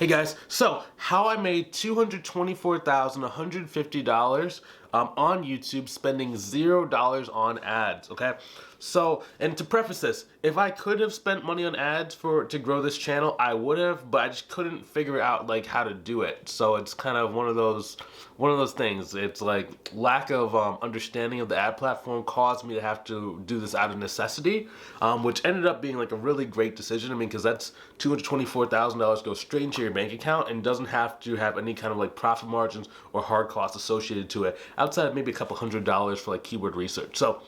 Hey guys, so how I made $224,150 on YouTube spending $0 on ads, okay? So, and to preface this, if I could have spent money on ads to grow this channel, I would have, but I just couldn't figure out like how to do it. So it's kind of one of those things. It's like lack of understanding of the ad platform caused me to have to do this out of necessity, which ended up being like a really great decision. I mean, because that's $224,000 goes straight into your bank account and doesn't have to have any kind of like profit margins or hard costs associated to it, outside of maybe a couple $100s for like keyword research. So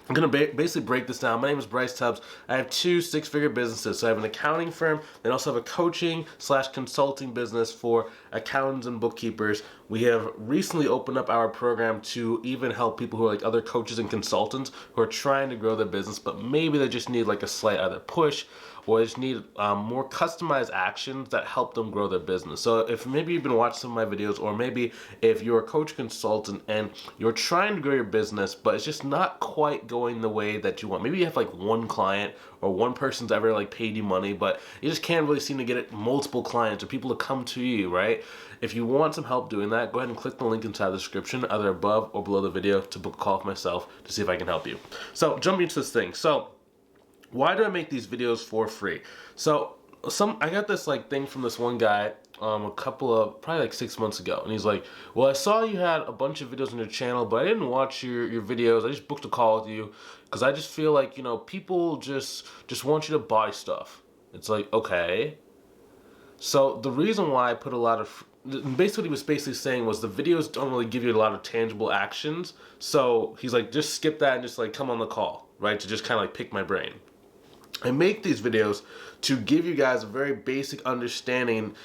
I'm going to basically break this down. My name is Bryce Tubbs. I have two six-figure businesses. So I have an accounting firm, and also have a coaching/consulting business for accountants and bookkeepers. We have recently opened up our program to even help people who are like other coaches and consultants who are trying to grow their business, but maybe they just need like a slight either push or they just need more customized actions that help them grow their business. So if maybe you've been watching some of my videos, or maybe if you're a coach consultant and you're trying to grow your business, but it's just not quite going the way that you want. Maybe you have like one client or one person's ever like paid you money, but you just can't really seem to get it multiple clients or people to come to you, right? If you want some help doing that, go ahead and click the link inside the description, either above or below the video, to book a call with myself to see if I can help you. So jumping into this thing. So why do I make these videos for free? So I got this like thing from this one guy probably like 6 months ago, and he's like, well, I saw you had a bunch of videos on your channel, but I didn't watch your videos. I just booked a call with you because I just feel like, you know, people just want you to buy stuff. It's like, okay. So the reason why I put a lot of, basically what he was basically saying was the videos don't really give you a lot of tangible actions. So he's like, just skip that and just like come on the call, right? To just kind of like pick my brain. I make these videos to give you guys a very basic understanding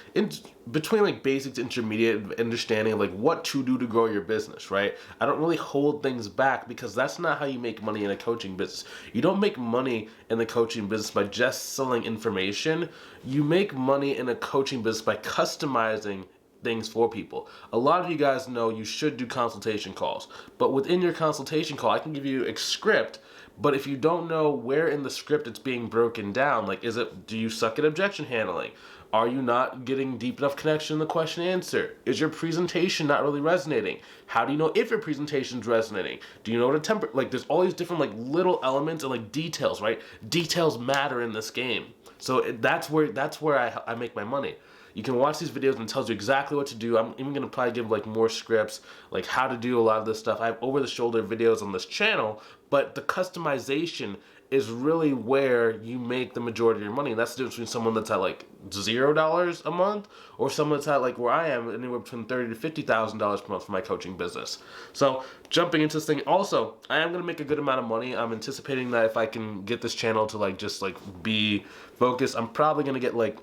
between like basic to intermediate understanding of like what to do to grow your business, right? I don't really hold things back because that's not how you make money in a coaching business. You don't make money in the coaching business by just selling information. You make money in a coaching business by customizing things for people. A lot of you guys know you should do consultation calls, but within your consultation call, I can give you a script. But if you don't know where in the script it's being broken down, like do you suck at objection handling? Are you not getting deep enough connection in the question and answer? Is your presentation not really resonating? How do you know if your presentation's resonating? Do you know what a temper, like there's all these different like little elements and like details, right? Details matter in this game. So that's where I make my money. You can watch these videos and it tells you exactly what to do. I'm even going to probably give like more scripts, like how to do a lot of this stuff. I have over-the-shoulder videos on this channel, but the customization is really where you make the majority of your money. And that's the difference between someone that's at like $0 a month or someone that's at like where I am, anywhere between $30,000 to $50,000 per month for my coaching business. So jumping into this thing, also, I am going to make a good amount of money. I'm anticipating that if I can get this channel to like just like be focused, I'm probably going to get like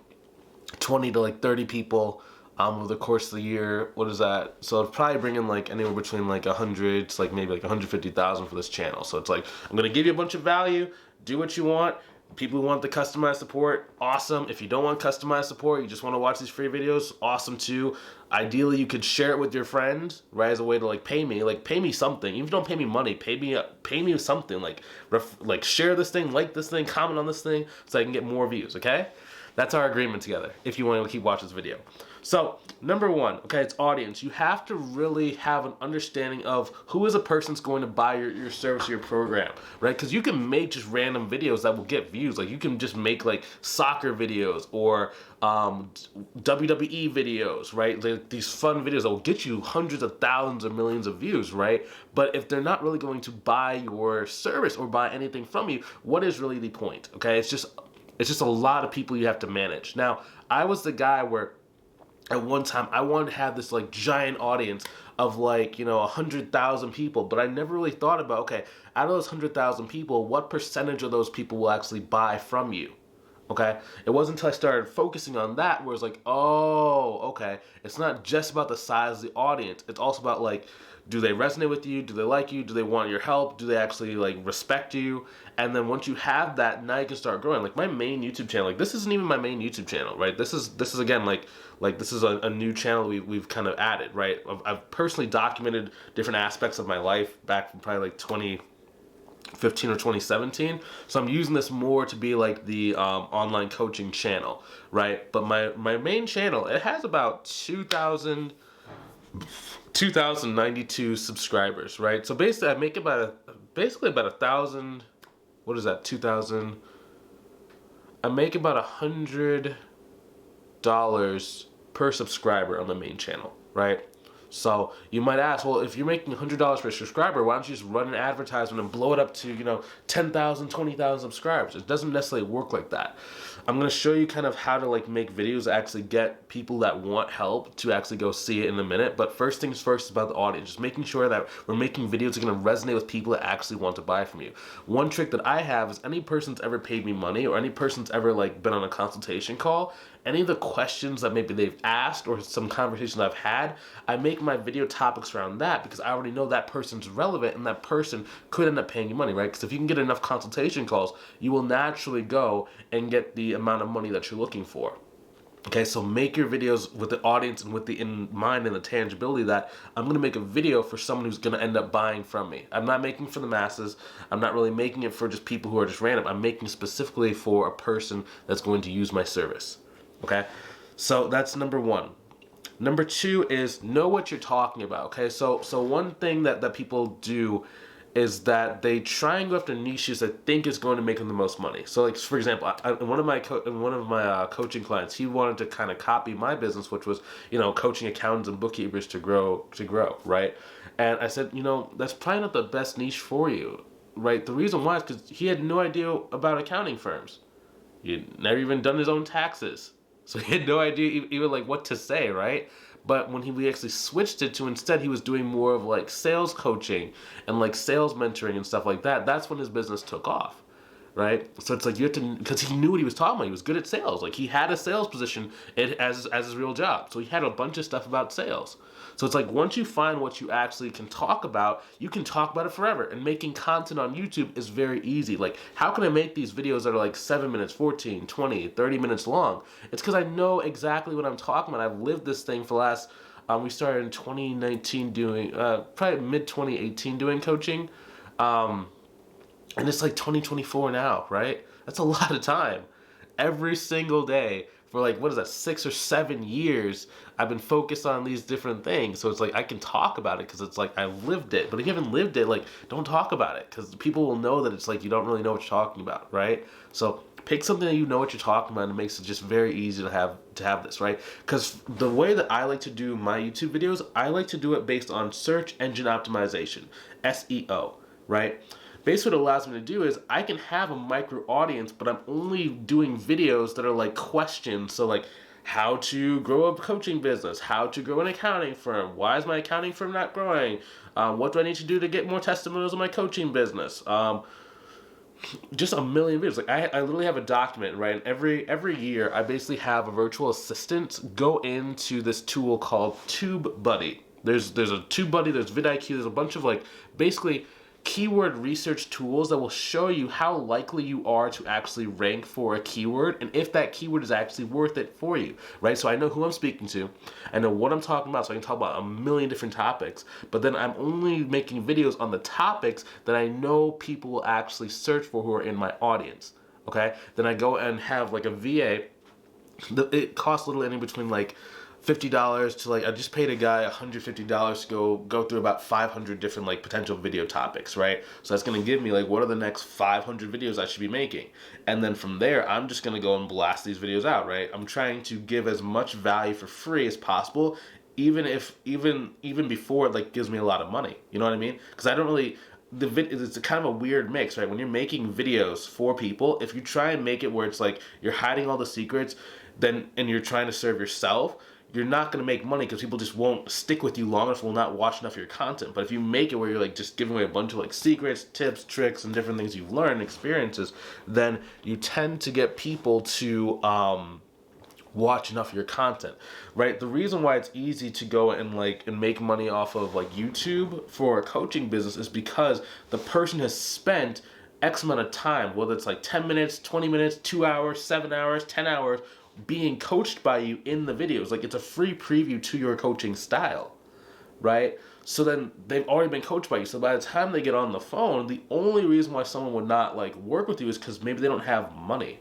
20 to like 30 people over the course of the year. What is that? So I'll probably bring in like anywhere between like 100 to like maybe like 150,000 for this channel. So it's like, I'm going to give you a bunch of value, do what you want. People who want the customized support, awesome. If you don't want customized support, you just want to watch these free videos, awesome too. Ideally, you could share it with your friends, right, as a way to like pay me something. Even if you don't pay me money, pay me something, like share this thing, like this thing, comment on this thing, so I can get more views, okay? That's our agreement together, if you want to keep watching this video. So, number one, okay, it's audience. You have to really have an understanding of who is a person that's going to buy your service or your program, right? Because you can make just random videos that will get views. Like, you can just make, like, soccer videos or WWE videos, right? Like, these fun videos that will get you hundreds of thousands or millions of views, right? But if they're not really going to buy your service or buy anything from you, what is really the point, okay? It's just a lot of people you have to manage. Now, I was the guy where at one time I wanted to have this like giant audience of like, you know, 100,000 people, but I never really thought about, okay, out of those 100,000 people, what percentage of those people will actually buy from you? Okay, it wasn't until I started focusing on that where it's like, oh, okay, it's not just about the size of the audience. It's also about like, do they resonate with you? Do they like you? Do they want your help? Do they actually like respect you? And then once you have that, now you can start growing. Like my main YouTube channel, like this isn't even my main YouTube channel, right? This is again like this is a new channel we've kind of added, right? I've personally documented different aspects of my life back from probably like 2015 or 2017. So I'm using this more to be like the online coaching channel, right? But my main channel, it has about 2,092 subscribers, right? So basically, I make basically about 1,000. What is that? 2,000. I make about $100 per subscriber on the main channel, right? So you might ask, well, if you're making $100 per subscriber, why don't you just run an advertisement and blow it up to 10,000, 20,000 subscribers? It doesn't necessarily work like that. I'm going to show you kind of how to like make videos that actually get people that want help to actually go see it in a minute. But first things first is about the audience. Just making sure that we're making videos that are going to resonate with people that actually want to buy from you. One trick that I have is any person's ever paid me money or any person's ever like been on a consultation call, any of the questions that maybe they've asked or some conversations I've had, I make my video topics around that because I already know that person's relevant and that person could end up paying you money, right? Because if you can get enough consultation calls, you will naturally go and get the amount of money that you're looking for. Okay, so make your videos with the audience and with the in mind and the tangibility that I'm going to make a video for someone who's going to end up buying from me. I'm not making for the masses. I'm not really making it for just people who are just random. I'm making specifically for a person that's going to use my service. Okay, so that's number one. Number two is know what you're talking about. Okay, so one thing that people do is that they try and go after niches that think is going to make them the most money. So, like for example, one of my coaching clients, he wanted to kind of copy my business, which was coaching accountants and bookkeepers to grow, right? And I said, that's probably not the best niche for you, right? The reason why is because he had no idea about accounting firms. He had never even done his own taxes. So he had no idea even like what to say, right? But when we actually switched it to instead he was doing more of like sales coaching and like sales mentoring and stuff like that, that's when his business took off, right? So it's like you have to, because he knew what he was talking about. He was good at sales. Like he had a sales position as his real job. So he had a bunch of stuff about sales. So it's like once you find what you actually can talk about, you can talk about it forever. And making content on YouTube is very easy. Like how can I make these videos that are like 7 minutes, 14, 20, 30 minutes long? It's because I know exactly what I'm talking about. I've lived this thing for the last, we started in 2019 doing, probably mid-2018 doing coaching. And it's like 2024 now, right? That's a lot of time. Every single day for like, 6 or 7 years, I've been focused on these different things. So it's like, I can talk about it because it's like, I've lived it. But if you haven't lived it, like, don't talk about it because people will know that it's like, you don't really know what you're talking about, right? So pick something that you know what you're talking about and it makes it just very easy to have this, right? Because the way that I like to do my YouTube videos, I like to do it based on search engine optimization, SEO, right? Basically what it allows me to do is I can have a micro audience, but I'm only doing videos that are like questions. So like how to grow a coaching business, how to grow an accounting firm, why is my accounting firm not growing, what do I need to do to get more testimonials in my coaching business, just a million videos. Like I literally have a document, right? Every year I basically have a virtual assistant go into this tool called TubeBuddy. There's a TubeBuddy, there's vidIQ, there's a bunch of like basically keyword research tools that will show you how likely you are to actually rank for a keyword and if that keyword is actually worth it for you, right? So I know who I'm speaking to, I know what I'm talking about, so I can talk about a million different topics, but then I'm only making videos on the topics that I know people will actually search for who are in my audience, okay? Then I go and have like a VA, it costs literally anywhere between like $50 to like, I just paid a guy $150 to go through about 500 different like potential video topics, right? So that's going to give me like, what are the next 500 videos I should be making? And then from there, I'm just going to go and blast these videos out, right? I'm trying to give as much value for free as possible, even before it like gives me a lot of money. You know what I mean? Because I don't really, it's a kind of a weird mix, right? When you're making videos for people, if you try and make it where it's like you're hiding all the secrets, and you're trying to serve yourself, you're not going to make money because people just won't stick with you long enough, will not watch enough of your content. But if you make it where you're like just giving away a bunch of like secrets, tips, tricks, and different things you've learned, experiences, then you tend to get people to watch enough of your content, right? The reason why it's easy to go and make money off of like YouTube for a coaching business is because the person has spent X amount of time, whether it's like 10 minutes, 20 minutes, 2 hours, 7 hours, 10 hours, being coached by you in the videos. Like it's a free preview to your coaching style, right? So then they've already been coached by you. So by the time they get on the phone, the only reason why someone would not like work with you is because maybe they don't have money,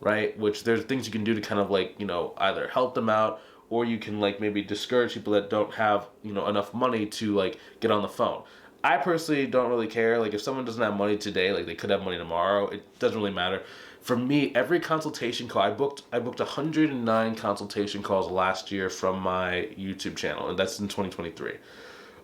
right? Which there's things you can do to kind of like, you know, either help them out, or you can like maybe discourage people that don't have, you know, enough money to like get on the phone. I personally don't really care. Like if someone doesn't have money today, like they could have money tomorrow. It doesn't really matter. For me, every consultation call, I booked 109 consultation calls last year from my YouTube channel, and that's in 2023.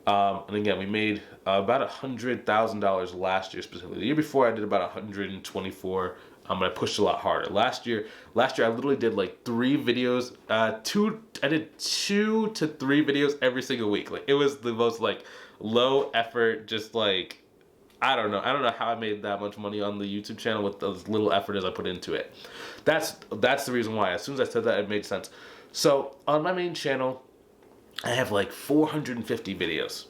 And again, we made about $100,000 last year specifically. The year before, I did about 124. And I pushed a lot harder. Last year, I literally did like 3 videos. I did 2 to 3 videos every single week. Like it was the most like low effort, just like I don't know how I made that much money on the YouTube channel with as little effort as I put into it. That's the reason why. As soon as I said that, it made sense. So on my main channel, I have like 450 videos.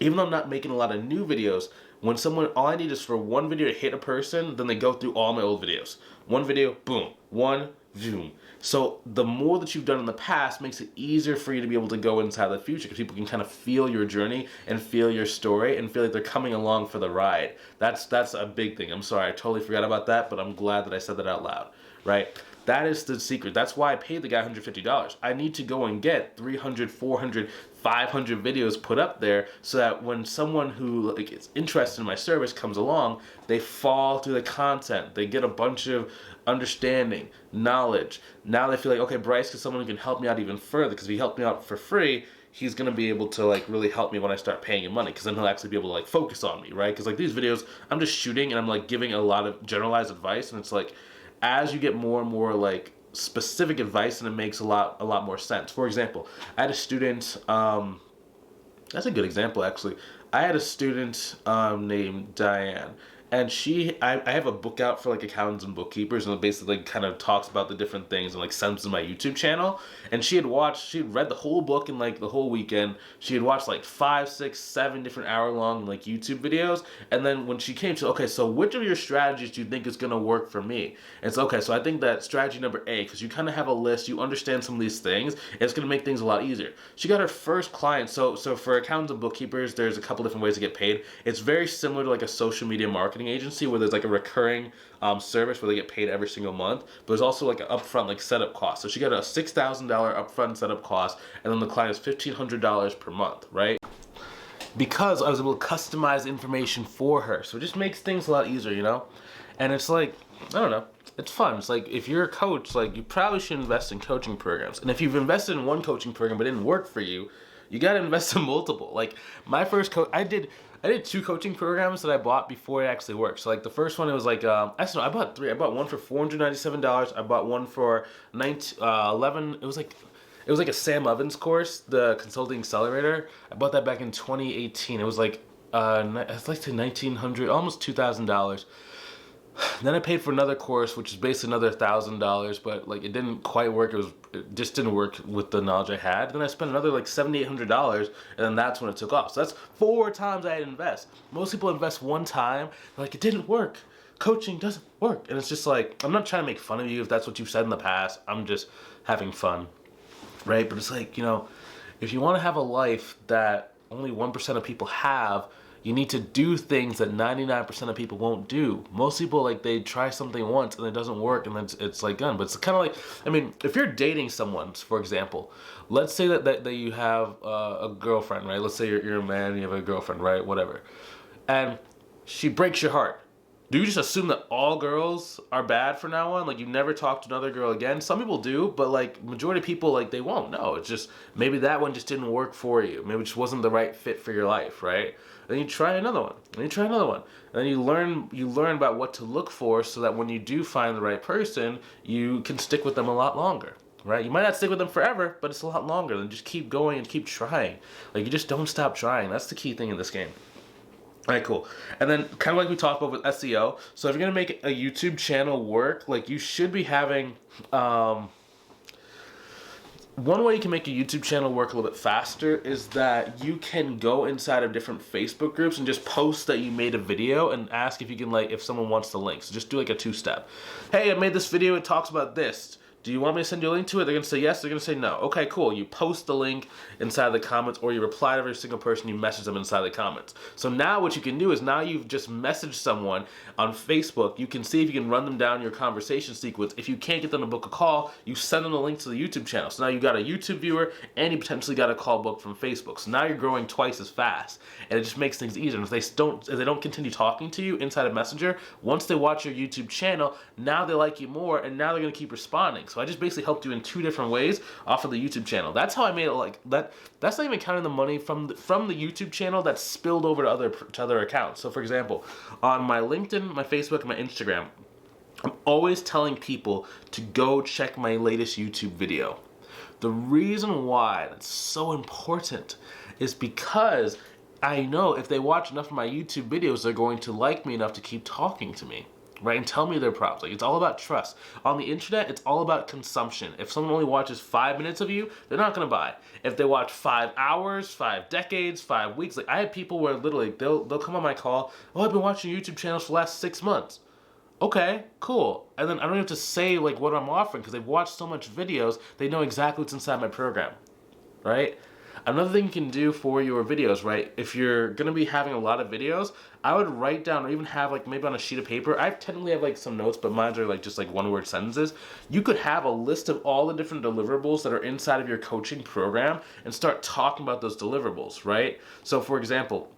Even though I'm not making a lot of new videos, when someone, all I need is for one video to hit a person, then they go through all my old videos. One video, boom. One, boom. So the more that you've done in the past makes it easier for you to be able to go inside the future, because people can kind of feel your journey and feel your story and feel like they're coming along for the ride. That's a big thing. I'm sorry, I totally forgot about that, but I'm glad that I said that out loud, right? That is the secret. That's why I paid the guy $150. I need to go and get 300, 400, 500 videos put up there so that when someone who like is interested in my service comes along, they fall through the content. They get a bunch of understanding, knowledge. Now they feel like, okay, Bryce is someone who can help me out even further, because if he helped me out for free, he's going to be able to like really help me when I start paying him money, because then he'll actually be able to like focus on me, right? Because like these videos, I'm just shooting and I'm like giving a lot of generalized advice, and it's like as you get more and more like specific advice, and it makes a lot more sense. For example, I had a student, that's a good example actually. I had a student named Diane, and I have a book out for like accountants and bookkeepers, and it basically kind of talks about the different things and like sends to my YouTube channel. And she had read the whole book in like the whole weekend. She had watched like 5, 6, 7 different hour-long like YouTube videos. And then when she came to, okay, so which of your strategies do you think is gonna work for me? And it's okay, so I think that strategy number A, because you kind of have a list, you understand some of these things, and it's gonna make things a lot easier. She got her first client. So for accountants and bookkeepers, there's a couple different ways to get paid. It's very similar to like a social media marketing agency where there's like a recurring service where they get paid every single month, but there's also like an upfront like setup cost. So she got a $6,000 upfront setup cost, and then the client is $1,500 per month, right? Because I was able to customize information for her, so it just makes things a lot easier, you know. And it's like, I don't know, it's fun. It's like if you're a coach, like you probably should invest in coaching programs, and if you've invested in one coaching program but it didn't work for you, you gotta invest in multiple. Like my first I did 2 coaching programs that I bought before it actually worked. So like the first one, it was like, actually no, I bought 3. I bought one for $497. I bought one for $11. It was like a Sam Evans course, the Consulting Accelerator. I bought that back in 2018. It was like it's like to $1,900, almost $2,000. Then I paid for another course, which is basically another $1,000, but like it didn't quite work. It just didn't work with the knowledge I had. Then I spent another like $700-800, and then that's when it took off. So that's 4 times I had to invest. Most people invest one time, like it didn't work. Coaching doesn't work, and it's just like, I'm not trying to make fun of you if that's what you've said in the past. I'm just having fun, right? But it's like, you know, if you want to have a life that only 1% of people have, you need to do things that 99% of people won't do. Most people, like, they try something once and it doesn't work, and then it's like done. But it's kind of like, I mean, if you're dating someone, for example, let's say that you have a girlfriend, right? Let's say you're a man and you have a girlfriend, right? Whatever. And she breaks your heart. Do you just assume that all girls are bad from now on? Like, you never talk to another girl again? Some people do, but like majority of people, like, they won't. No, it's just maybe that one just didn't work for you. Maybe it just wasn't the right fit for your life, right? Then you try another one, and you try another one, and then you learn about what to look for, so that when you do find the right person, you can stick with them a lot longer, right? You might not stick with them forever, but it's a lot longer. Then just keep going and keep trying. Like, you just don't stop trying. That's the key thing in this game. All right, cool. And then kind of like we talked about with SEO, so if you're going to make a YouTube channel work, like, you should be having, one way you can make a YouTube channel work a little bit faster is that you can go inside of different Facebook groups and just post that you made a video and ask if you can, like, if someone wants the link. So just do like a 2-step. Hey, I made this video, it talks about this. do you want me to send you a link to it? They're going to say yes, they're going to say no. Okay, cool. You post the link inside the comments, or you reply to every single person, you message them inside the comments. So now what you can do is, now you've just messaged someone on Facebook, you can see if you can run them down your conversation sequence. If you can't get them to book a call, you send them a link to the YouTube channel. So now you got a YouTube viewer, and you potentially got a call booked from Facebook. So now you're growing twice as fast, and it just makes things easier. And if they don't continue talking to you inside of Messenger, once they watch your YouTube channel, now they like you more, and now they're going to keep responding. So I just basically helped you in 2 different ways off of the YouTube channel. That's how I made it like that. That's not even counting the money from the YouTube channel that spilled over to other accounts. So for example, on my LinkedIn, my Facebook, and my Instagram, I'm always telling people to go check my latest YouTube video. The reason why that's so important is because I know if they watch enough of my YouTube videos, they're going to like me enough to keep talking to me, right? And tell me their problems. Like, it's all about trust. On the internet, it's all about consumption. If someone only watches 5 minutes of you, they're not going to buy. If they watch 5 hours, 5 decades, 5 weeks, like I have people where literally they'll come on my call, oh, I've been watching YouTube channels for the last 6 months. Okay, cool. And then I don't have to say like what I'm offering, because they've watched so much videos, they know exactly what's inside my program, right? Another thing you can do for your videos, right? If you're going to be having a lot of videos, I would write down, or even have like maybe on a sheet of paper. I technically have like some notes, but mine are like just like 1-word sentences. You could have a list of all the different deliverables that are inside of your coaching program and start talking about those deliverables, right? So for example,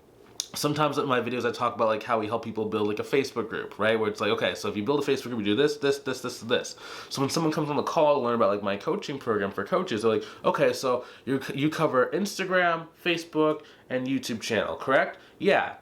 sometimes in my videos I talk about like how we help people build like a Facebook group, right? Where it's like, okay, so if you build a Facebook group, you do this, this, this, this, this. So when someone comes on the call to learn about like my coaching program for coaches, they're like, okay, so you cover Instagram, Facebook, and YouTube channel, correct? Yeah.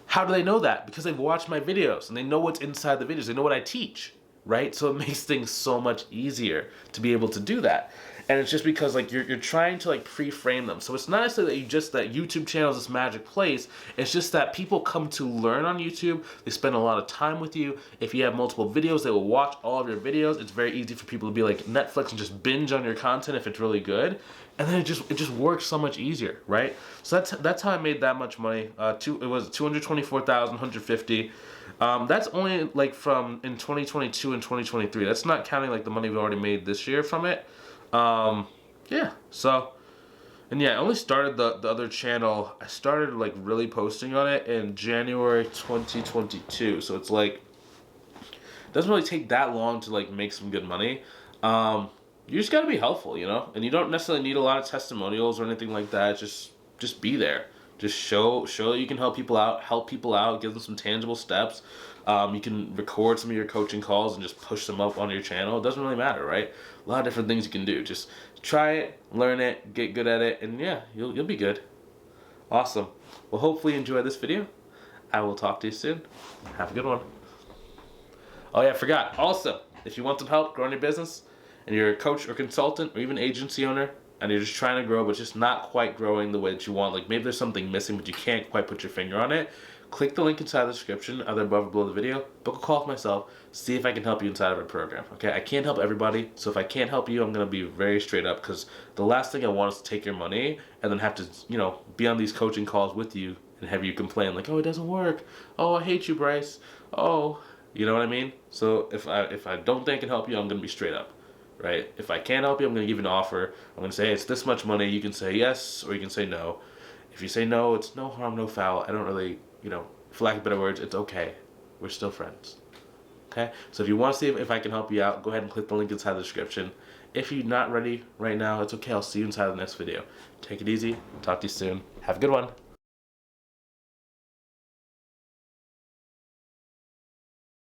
How do they know that? Because they've watched my videos and they know what's inside the videos. They know what I teach, right? So it makes things so much easier to be able to do that. And it's just because like you're trying to like pre-frame them. So it's not necessarily that YouTube channel is this magic place. It's just that people come to learn on YouTube. They spend a lot of time with you. If you have multiple videos, they will watch all of your videos. It's very easy for people to be like Netflix and just binge on your content if it's really good. And then it just works so much easier, right? So that's how I made that much money. It was $224,150. That's only like from in 2022 and 2023. That's not counting like the money we already made this year from it. Yeah, so, and yeah, I only started the other channel, I started like really posting on it in January 2022, so it's like, it doesn't really take that long to like make some good money. You just gotta be helpful, you know, and you don't necessarily need a lot of testimonials or anything like that. Just be there. Just show that you can help people out, give them some tangible steps. You can record some of your coaching calls and just push them up on your channel. It doesn't really matter, right? A lot of different things you can do. Just try it, learn it, get good at it, and yeah, you'll be good. Awesome. Well, hopefully you enjoyed this video. I will talk to you soon. Have a good one. Oh yeah, I forgot. Also, if you want some help growing your business, and you're a coach or consultant or even agency owner, and you're just trying to grow but just not quite growing the way that you want, like maybe there's something missing but you can't quite put your finger on it, click the link inside the description, either above or below the video, book a call with myself, see if I can help you inside of our program, okay? I can't help everybody, so if I can't help you, I'm going to be very straight up, because the last thing I want is to take your money and then have to, you know, be on these coaching calls with you and have you complain like, oh, it doesn't work, oh, I hate you, Bryce, oh, you know what I mean? So if I don't think I can help you, I'm going to be straight up. Right? If I can't help you, I'm going to give you an offer. I'm going to say, hey, it's this much money. You can say yes, or you can say no. If you say no, it's no harm, no foul. I don't really, you know, for lack of better words, it's okay. We're still friends. Okay? So if you want to see if I can help you out, go ahead and click the link inside the description. If you're not ready right now, it's okay. I'll see you inside the next video. Take it easy. Talk to you soon. Have a good one.